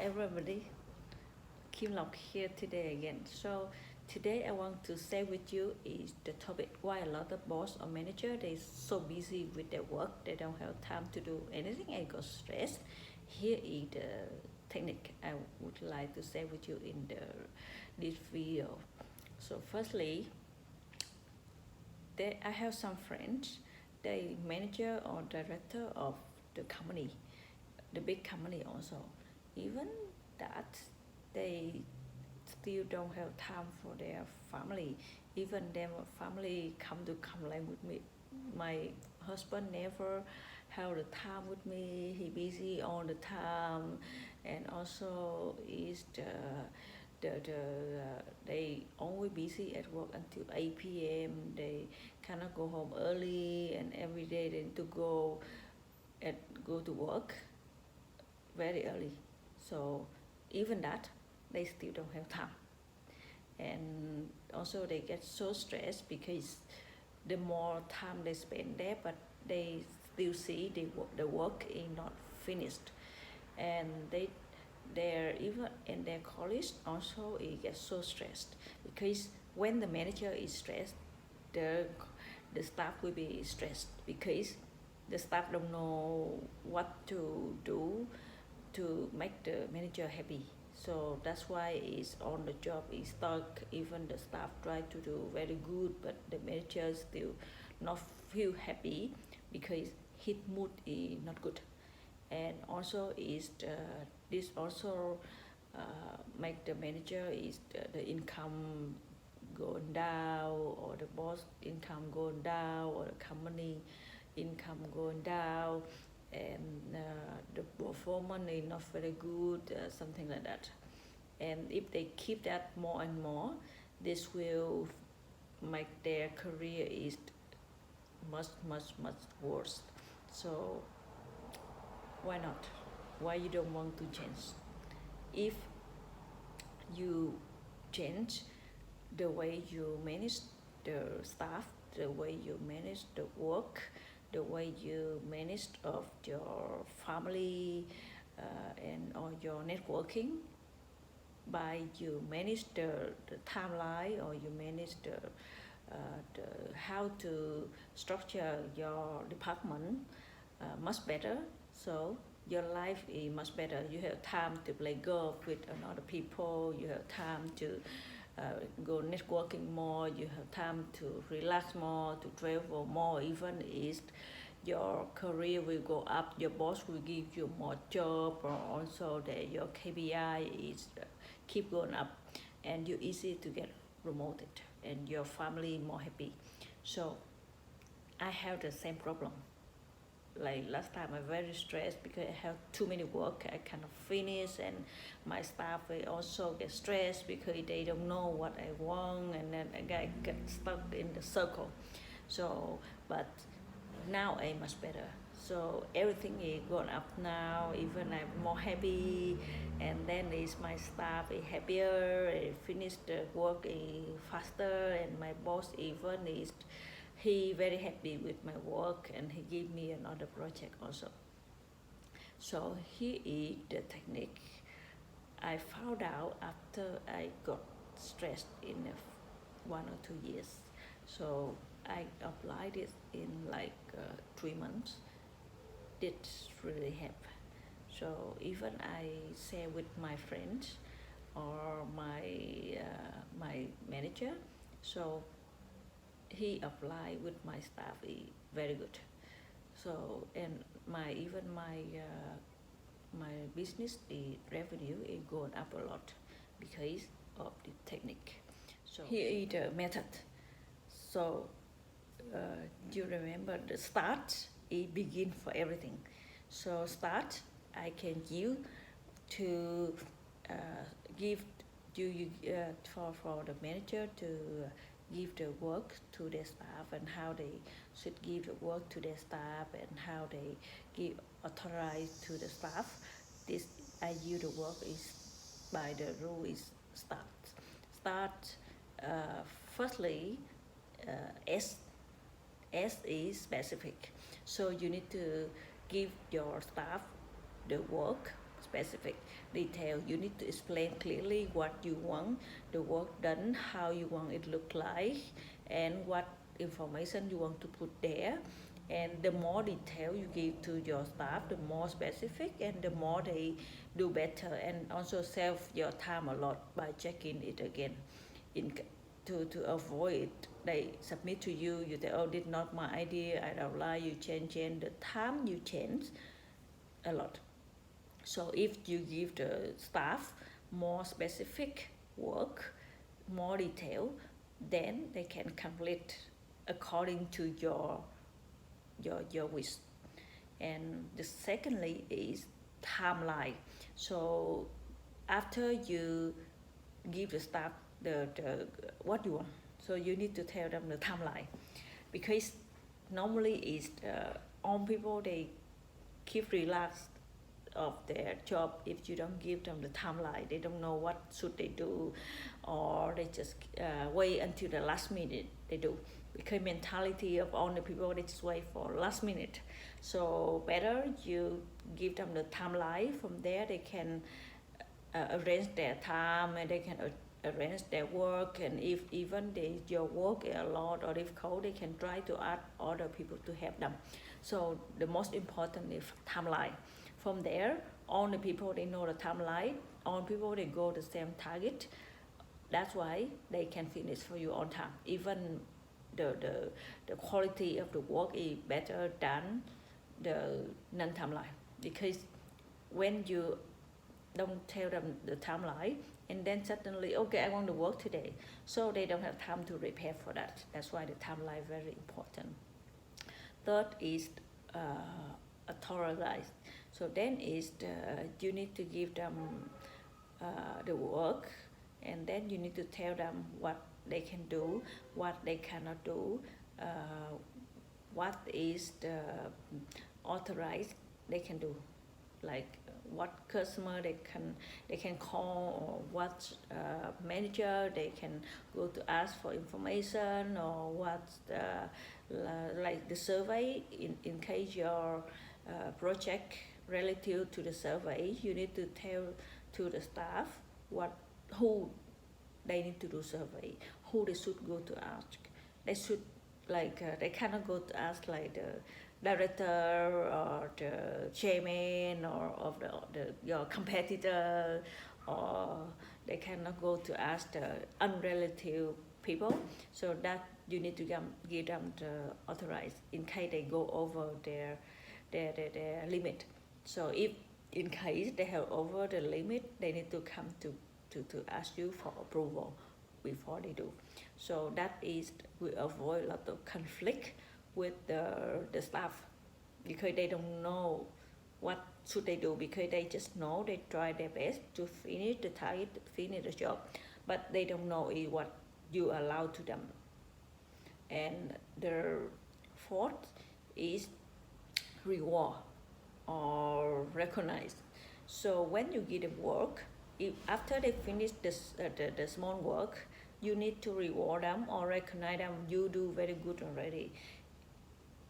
everybody, Kim Lộc here today again. So today I want to share with you is the topic why a lot of boss or manager they so busy with their work they don't have time to do anything and got stressed. Here is the technique I would like to share with you in this video. So firstly, I have some friends, they manager or director of the company, the big company also. Even that they still don't have time for their family. Even their family come to complain with me. My husband never have the time with me. He busy all the time, and also is they always busy at work until 8 p.m. They cannot go home early, and every day they need to go to work very early. So even that, they still don't have time. And also they get so stressed because the more time they spend there, but they still see the work is not finished. And they're even in their college also it gets so stressed because when the manager is stressed, the staff will be stressed because the staff don't know what to do to make the manager happy. So that's why it's on the job is stuck. Even the staff try to do very good, but the manager still not feel happy because his mood is not good. And also is this also make the manager is the income going down, or the boss income going down, or the company income going down, and the performance is not very good, something like that. And if they keep that more and more, this will make their career is much worse. So why not? Why you don't want to change? If you change the way you manage the staff, the way you manage the work, the way you manage of your family, and or your networking, by you manage the timeline, or you manage the how to structure your department much better. So your life is much better. You have time to play golf with another people. You have time to go networking more. You have time to relax more, to travel more. Even is your career will go up. Your boss will give you more job, or also that your KPI is keep going up, and you easy to get promoted, and your family more happy. So I have the same problem. Like last time I very stressed because I have too many work I cannot finish, and my staff will also get stressed because they don't know what I want, and then I get stuck in the circle. So but now I'm much better. So everything is going up now, even I'm more happy, and then is my staff is happier, I finish the work is faster, and my boss even is he very happy with my work, and he give me another project also. So here is the technique I found out after I got stressed in 1 or 2 years. So I applied it in like 3 months. It really help. So even I share with my friends or my manager, so he apply with my staff is very good. So and my business, the revenue is going up a lot because of the technique. So here is the method. So you remember the start is begin for everything. So start I can give to give you for the manager to give the work to their staff, and how they should give the work to their staff, and how they give authorize to the staff. This I use the work is by the rule is start firstly S is specific. So you need to give your staff the work specific detail. You need to explain clearly what you want the work done, how you want it look like, and what information you want to put there. And the more detail you give to your staff, the more specific, and the more they do better, and also save your time a lot by checking it again. To avoid they submit to you, you say, oh, this not my idea, I don't like, you change, the time you change a lot. So if you give the staff more specific work, more detail, then they can complete according to your wish. And the secondly is timeline. So after you give the staff the what you want, so you need to tell them the timeline, because normally is all people they keep relaxed of their job if you don't give them the timeline. They don't know what should they do, or they just wait until the last minute they do, because mentality of all the people they just wait for last minute. So better you give them the timeline. From there they can arrange their time, and they can arrange their work, and if even your work is a lot or difficult, they can try to ask other people to help them. So the most important is timeline. From there, all the people they know the timeline, all people they go the same target. That's why they can finish for you on time. Even the quality of the work is better than the non-timeline, because when you don't tell them the timeline, and then suddenly, okay, I want to work today, so they don't have time to prepare for that. That's why the timeline is very important. Third is authorize. So then is you need to give them the work, and then you need to tell them what they can do, what they cannot do, what is the authorized they can do, like what customer they can call, or what manager they can go to ask for information, or what like the survey in case your project relative to the survey, you need to tell to the staff who they need to do survey, who they should go to ask. They should they cannot go to ask like the director or the chairman or of your competitor, or they cannot go to ask the unrelated people. So that you need to give them the authorized in case they go over their limit. So if in case they have over the limit, they need to come to ask you for approval before they do. So that is we avoid a lot of conflict with the staff, because they don't know what should they do, because they just know they try their best to finish the target, finish the job, but they don't know what you allow to them. And the fourth is reward or recognize. So when you give them work, if after they finish the small work, you need to reward them or recognize them. You do very good already.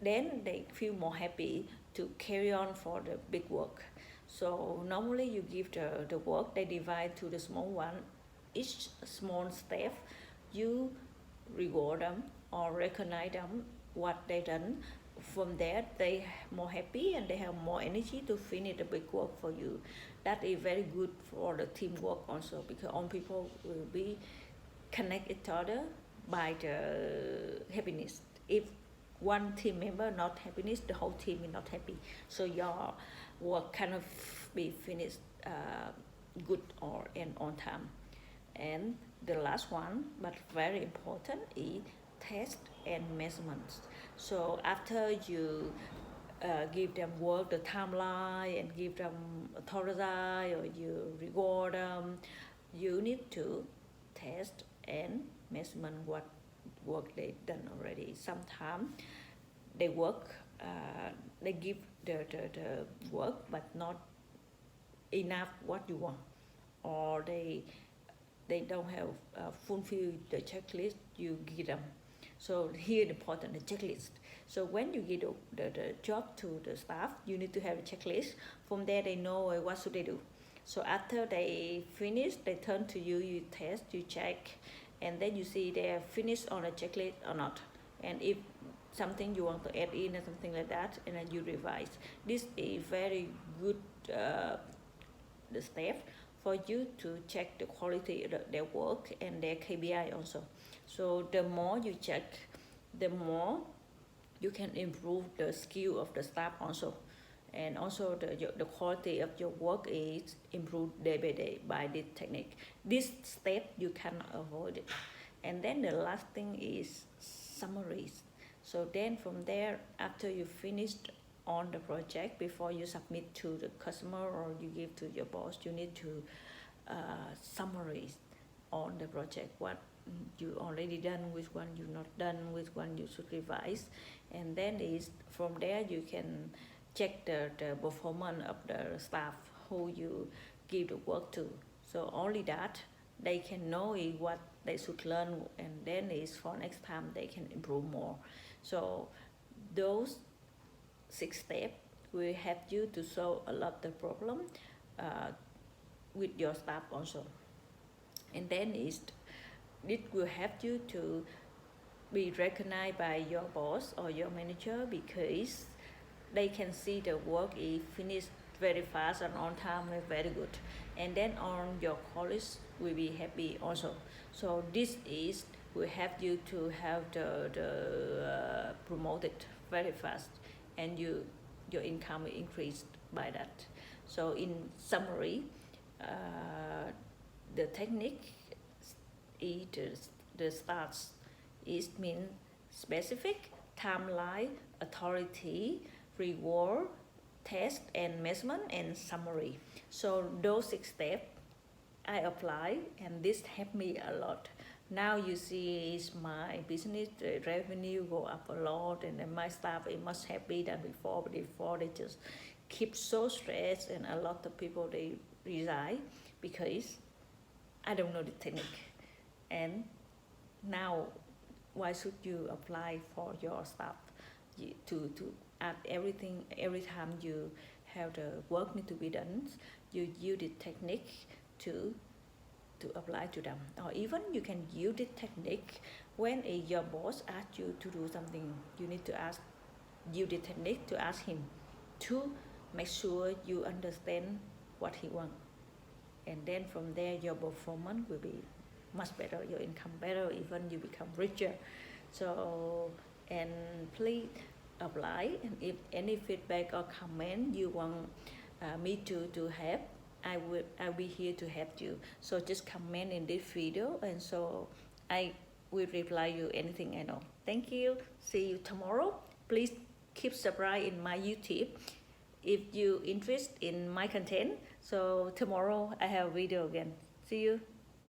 Then they feel more happy to carry on for the big work. So normally you give the work, they divide to the small one. Each small step, you reward them or recognize them what they done. From there, they more happy and they have more energy to finish the big work for you. That is very good for the teamwork also, because all people will be connect each other by the happiness. If one team member not happiness, the whole team is not happy. So your work cannot be finished good or and on time. And the last one, but very important, is test and measurements. So after you give them work, the timeline, and give them authorize or you reward them, you need to test and measurement what work they done already. Sometimes they work, they give the work, but not enough what you want, or they don't have fulfill the checklist you give them. So here the important the checklist. So when you give the job to the staff, you need to have a checklist. From there they know what should they do. So after they finish, they turn to you, you test, you check, and then you see they are finished on a checklist or not. And if something you want to add in or something like that, and then you revise. This is very good the step for you to check the quality of their work and their KPI also. So the more you check, the more you can improve the skill of the staff also. And also the quality of your work is improved day by day by this technique. This step you cannot avoid it. And then the last thing is summaries. So then from there, after you finished on the project, before you submit to the customer or you give to your boss, you need to summarize on the project what you already done, which one you not done, which one you should revise. And then is from there you can check the performance of the staff who you give the work to. So only that they can know what they should learn, and then is for next time they can improve more. So those 6 steps will help you to solve a lot of problem with your staff also. And then it will help you to be recognized by your boss or your manager, because they can see the work is finished very fast and on time and very good. And then on your colleagues will be happy also. So this will help you to have the promoted very fast, and your income will increase by that. So in summary, the technique is the starts is mean specific, timeline, authority, reward, test and measurement, and summary. So those 6 steps I apply, and this helped me a lot. Now you see is my business revenue go up a lot, and then my staff it must have been done before, but before they just keep so stressed, and a lot of people they resign because I don't know the technique. And now why should you apply for your staff to add everything? Every time you have the work need to be done, you use the technique to apply to them. Or even you can use the technique when your boss asks you to do something, you need to use the technique to ask him to make sure you understand what he wants. And then from there your performance will be much better, your income better, even you become richer. So, and please apply, and if any feedback or comment you want me to help, I'll be here to help you. So just comment in this video, and so I will reply you anything I know. Thank you. See you tomorrow. Please keep subscribe in my YouTube if you interest in my content. So tomorrow I have a video again. See you.